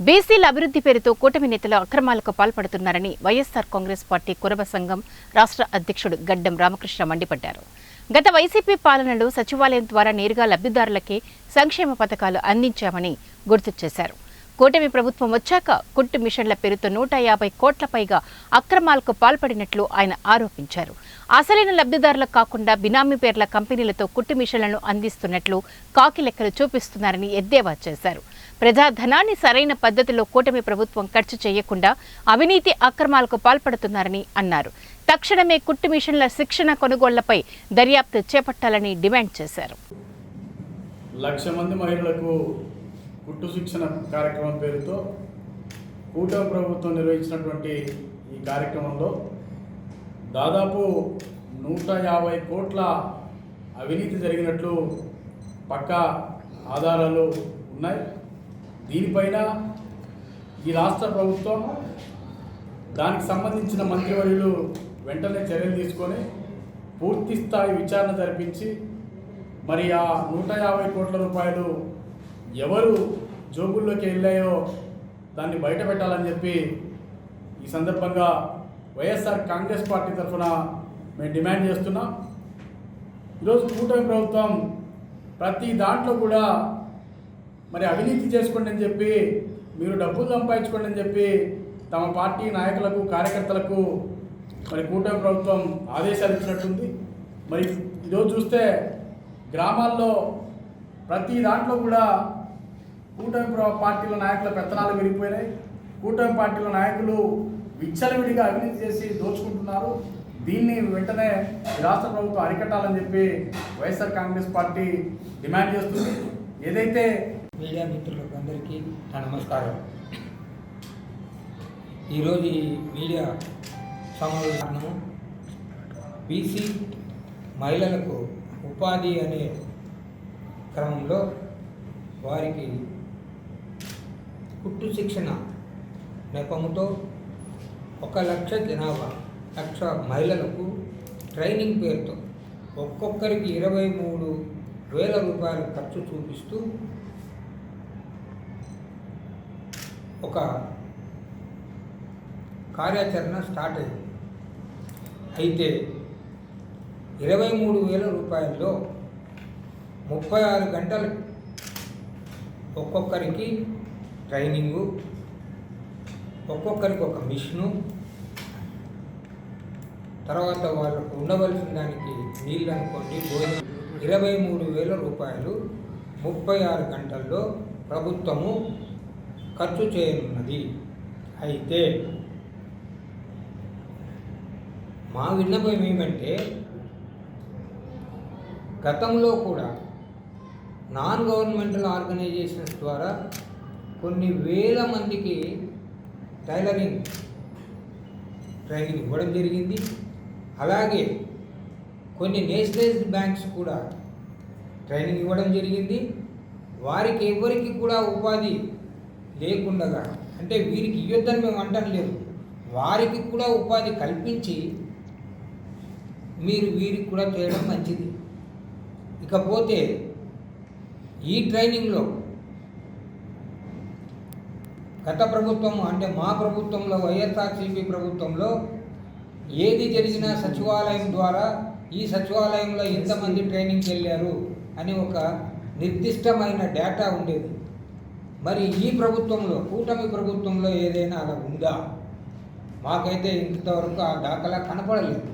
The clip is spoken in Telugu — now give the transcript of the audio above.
బీసీల అభివృద్ధి పేరుతో కూటమి నేతలు అక్రమాలకు పాల్పడుతున్నారని వైఎస్ఆర్ కాంగ్రెస్ పార్టీ కురబ సంఘం రాష్ట్ర అధ్యక్షుడు గడ్డం రామకృష్ణ మండిపడ్డారు. గత వైసీపీ పాలనలో సచివాలయం ద్వారా నేరుగా లబ్ధిదారులకే సంక్షేమ పథకాలు అందించామని గుర్తు చేశారు. కూటమి ప్రభుత్వం వచ్చాక కుట్టు మిషన్ల పేరుతో 150 కోట్ల పైగా అక్రమాలకు పాల్పడినట్లు ఆయన ఆరోపించారు. అసలైన లబ్ధిదారులకు కాకుండా బినామీ పేర్ల కంపెనీలతో కుట్టు మిషన్లను అందిస్తున్నట్లు కాకి లెక్కలు చూపిస్తున్నారని ఎద్దేవా చేశారు. ప్రజాధనాన్ని సరైన పద్ధతిలో కూటమి ప్రభుత్వం ఖర్చు చేయకుండా అవినీతి అక్రమాలకు పాల్పడుతున్నారని అన్నారు. తక్షణమే కుట్టు మిషన్ల శిక్షణ కొనుగోళ్లపై దర్యాప్తు చేపట్టాలని డిమాండ్ చేశారు. 1,00,000 మంది మహిళలకు కుట్టు శిక్షణ కార్యక్రమం పేరుతో కూటమి ప్రభుత్వం నిర్వహించినటువంటి ఈ కార్యక్రమంలో దాదాపు 150 కోట్ల అవినీతి జరిగినట్లు పక్కా ఆధారాలు ఉన్నాయి. దీనిపైన ఈ రాష్ట్ర ప్రభుత్వం దానికి సంబంధించిన మంత్రివర్యులు వెంటనే చర్యలు తీసుకొని పూర్తి స్థాయి విచారణ జరిపించి మరి ఆ 150 కోట్ల రూపాయలు ఎవరు జోబుల్లోకి వెళ్ళాయో దాన్ని బయట పెట్టాలని చెప్పి ఈ సందర్భంగా వైఎస్ఆర్ కాంగ్రెస్ పార్టీ తరఫున మేము డిమాండ్ చేస్తున్నాం. ఈరోజు కూటమి ప్రభుత్వం ప్రతి దాంట్లో కూడా మరి అవినీతి చేసుకోండి అని చెప్పి, మీరు డబ్బులు సంపాదించుకోండి అని చెప్పి తమ పార్టీ నాయకులకు కార్యకర్తలకు మరి కూటమి ప్రభుత్వం ఆదేశాలు ఇచ్చినట్టుంది. మరి ఈరోజు చూస్తే గ్రామాల్లో ప్రతి దాంట్లో కూడా కూటమి పార్టీల నాయకుల పెత్తనాలు విరిగిపోయినాయి. కూటమి పార్టీల నాయకులు విచ్చలవిడిగా అవినీతి చేసి దోచుకుంటున్నారు. దీన్ని వెంటనే రాష్ట్ర ప్రభుత్వం అరికట్టాలని చెప్పి వైఎస్ఆర్ కాంగ్రెస్ పార్టీ డిమాండ్ చేస్తుంది. ఏదైతే మీడియా మిత్రులకు అందరికీ నా నమస్కారం. ఈరోజు ఈ మీడియా సమావేశము బీసీ మహిళలకు ఉపాధి అనే క్రమంలో వారికి కుట్టు శిక్షణ నెపముతో 1,00,000 జనాభా 1,00,000 మహిళలకు ట్రైనింగ్ పేరుతో ఒక్కొక్కరికి 23,000 రూపాయలు ఖర్చు చూపిస్తూ ఒక కార్యాచరణ స్టార్ట్ అయింది. అయితే 23,000 రూపాయల్లో 36 గంటలు ఒక్కొక్కరికి ట్రైనింగు, ఒక్కొక్కరికి ఒక మిషను, తర్వాత వాళ్ళకు ఉండవలసిన దానికి నీళ్ళు అనుకోండి, భోజనం 23,000 రూపాయలు 36 గంటల్లో ప్రభుత్వము ఖర్చు చేయనున్నది. అయితే మా విన్నపం ఏమంటే, గతంలో కూడా నాన్ గవర్నమెంటల్ ఆర్గనైజేషన్స్ ద్వారా కొన్ని వేల మందికి టైలరింగ్ ట్రైనింగ్ ఇవ్వడం జరిగింది. అలాగే కొన్ని నేషనలైజ్డ్ బ్యాంక్స్ కూడా ట్రైనింగ్ ఇవ్వడం జరిగింది. వారికి ఎవరికి కూడా ఉపాధి లేకుండా, అంటే వీరికి ఇవ్వద్దని మేము అంటం లేదు, వారికి కూడా ఉపాధి కల్పించి మీరు వీరికి కూడా చేయడం మంచిది. ఇకపోతే ఈ ట్రైనింగ్లో గత ప్రభుత్వం అంటే మా ప్రభుత్వంలో వైఎస్ఆర్సీపీ ప్రభుత్వంలో ఏది జరిగినా సచివాలయం ద్వారా ఈ సచివాలయంలో ఎంతమంది ట్రైనింగ్కి వెళ్ళారు అని ఒక నిర్దిష్టమైన డేటా ఉండేది. మరి ఈ ప్రభుత్వంలో కూటమి ప్రభుత్వంలో ఏదైనా అలా ఉందా? మాకైతే ఇంతవరకు ఆ దాఖలా కనపడలేదు.